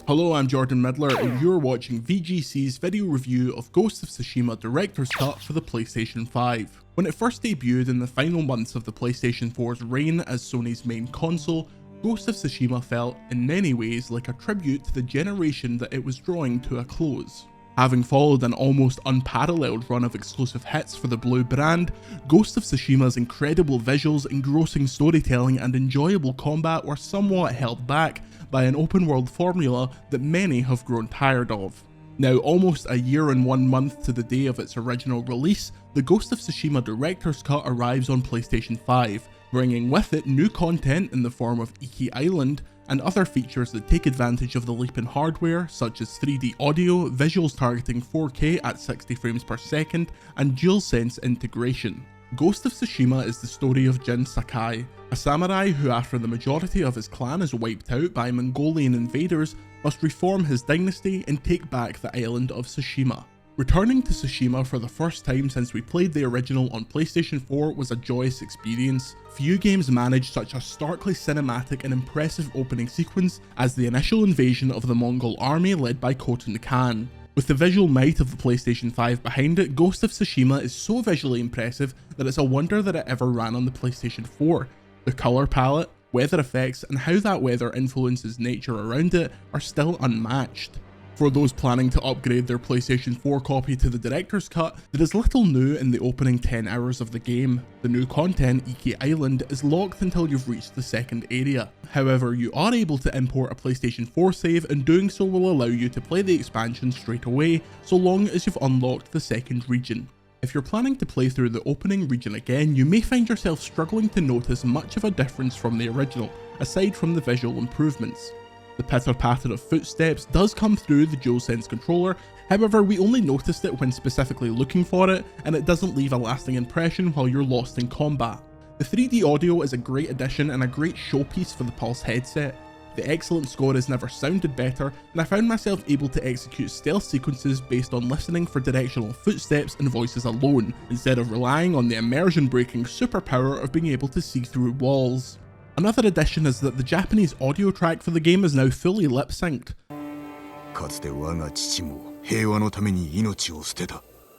Hello, I'm Jordan Midler and you're watching VGC's video review of Ghost of Tsushima Director's Cut for the PlayStation 5. When it first debuted in the final months of the PlayStation 4's reign as Sony's main console, Ghost of Tsushima felt in many ways like a tribute to the generation that it was drawing to a close. Having followed an almost unparalleled run of exclusive hits for the Blue brand, Ghost of Tsushima's incredible visuals, engrossing storytelling and enjoyable combat were somewhat held back by an open world formula that many have grown tired of. Now, almost a year and 1 month to the day of its original release, the Ghost of Tsushima Director's Cut arrives on PlayStation 5, bringing with it new content in the form of Iki Island and other features that take advantage of the leap in hardware, such as 3D audio, visuals targeting 4K at 60 frames per second, and DualSense integration. Ghost of Tsushima is the story of Jin Sakai, a samurai who, after the majority of his clan is wiped out by Mongolian invaders, must reform his dynasty and take back the island of Tsushima. Returning to Tsushima for the first time since we played the original on PlayStation 4 was a joyous experience. Few games manage such a starkly cinematic and impressive opening sequence as the initial invasion of the Mongol army led by Khotun Khan. With the visual might of the PlayStation 5 behind it, Ghost of Tsushima is so visually impressive that it's a wonder that it ever ran on the PlayStation 4. The colour palette, weather effects, and how that weather influences nature around it are still unmatched. For those planning to upgrade their PlayStation 4 copy to the Director's Cut, there is little new in the opening 10 hours of the game. The new content, Iki Island, is locked until you've reached the second area. However, you are able to import a PlayStation 4 save, and doing so will allow you to play the expansion straight away, so long as you've unlocked the second region. If you're planning to play through the opening region again, you may find yourself struggling to notice much of a difference from the original, aside from the visual improvements. The pitter-patter of footsteps does come through the DualSense controller, however we only noticed it when specifically looking for it, and it doesn't leave a lasting impression while you're lost in combat. The 3D audio is a great addition and a great showpiece for the Pulse headset. The excellent score has never sounded better, and I found myself able to execute stealth sequences based on listening for directional footsteps and voices alone, instead of relying on the immersion-breaking superpower of being able to see through walls. Another addition is that the Japanese audio track for the game is now fully lip-synced.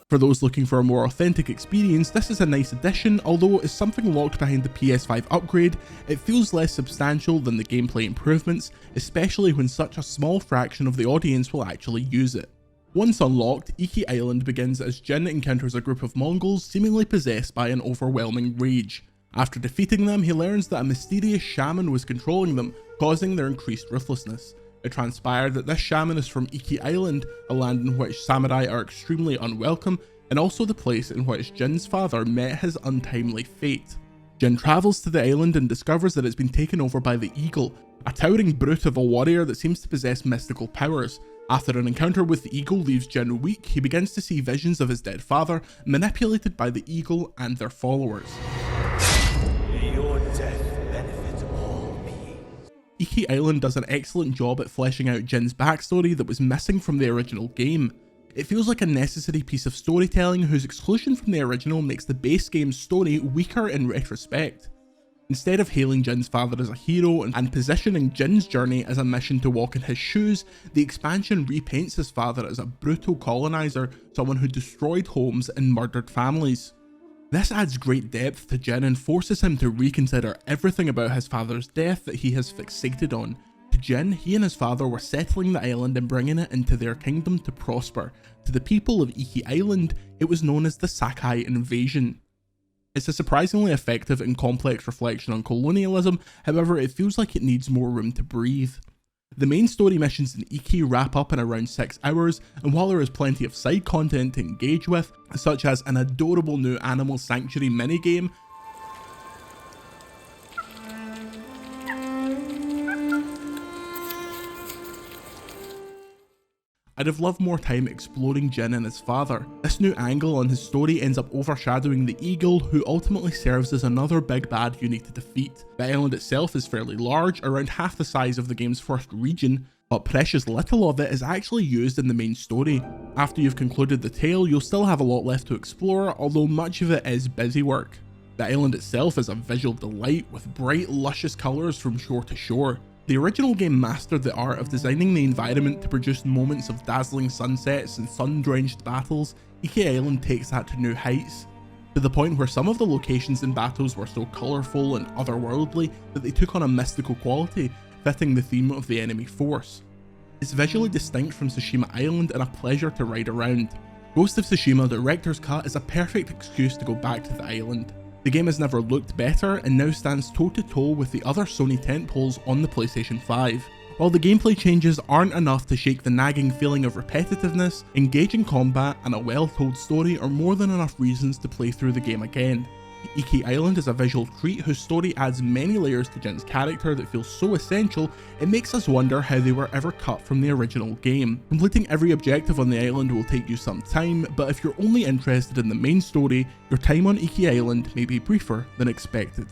For those looking for a more authentic experience, this is a nice addition, although as something locked behind the PS5 upgrade, it feels less substantial than the gameplay improvements, especially when such a small fraction of the audience will actually use it. Once unlocked, Iki Island begins as Jin encounters a group of Mongols seemingly possessed by an overwhelming rage. After defeating them, he learns that a mysterious shaman was controlling them, causing their increased ruthlessness. It transpired that this shaman is from Iki Island, a land in which samurai are extremely unwelcome, and also the place in which Jin's father met his untimely fate. Jin travels to the island and discovers that it's been taken over by the Eagle, a towering brute of a warrior that seems to possess mystical powers. After an encounter with the Eagle leaves Jin weak, he begins to see visions of his dead father, manipulated by the Eagle and their followers. Iki Island does an excellent job at fleshing out Jin's backstory that was missing from the original game. It feels like a necessary piece of storytelling whose exclusion from the original makes the base game's story weaker in retrospect. Instead of hailing Jin's father as a hero and positioning Jin's journey as a mission to walk in his shoes, the expansion repaints his father as a brutal colonizer, someone who destroyed homes and murdered families. This adds great depth to Jin and forces him to reconsider everything about his father's death that he has fixated on. To Jin, he and his father were settling the island and bringing it into their kingdom to prosper. To the people of Iki Island, it was known as the Sakai invasion. It's a surprisingly effective and complex reflection on colonialism, however it feels like it needs more room to breathe. The main story missions in Iki wrap up in around 6 hours, and while there is plenty of side content to engage with, such as an adorable new animal sanctuary minigame, I'd have loved more time exploring Jin and his father. This new angle on his story ends up overshadowing the Eagle, who ultimately serves as another big bad you need to defeat. The island itself is fairly large, around half the size of the game's first region, but precious little of it is actually used in the main story. After you've concluded the tale, you'll still have a lot left to explore, although much of it is busy work. The island itself is a visual delight with bright, luscious colours from shore to shore. The original game mastered the art of designing the environment to produce moments of dazzling sunsets and sun-drenched battles. Iki Island takes that to new heights, to the point where some of the locations in battles were so colourful and otherworldly that they took on a mystical quality, fitting the theme of the enemy force. It's visually distinct from Tsushima Island and a pleasure to ride around. Ghost of Tsushima Director's Cut is a perfect excuse to go back to the island. The game has never looked better and now stands toe to toe with the other Sony tentpoles on the PlayStation 5. While the gameplay changes aren't enough to shake the nagging feeling of repetitiveness, engaging combat and a well-told story are more than enough reasons to play through the game again. Iki Island is a visual treat whose story adds many layers to Jin's character that feels so essential it makes us wonder how they were ever cut from the original game. Completing every objective on the island will take you some time, but if you're only interested in the main story, your time on Iki Island may be briefer than expected.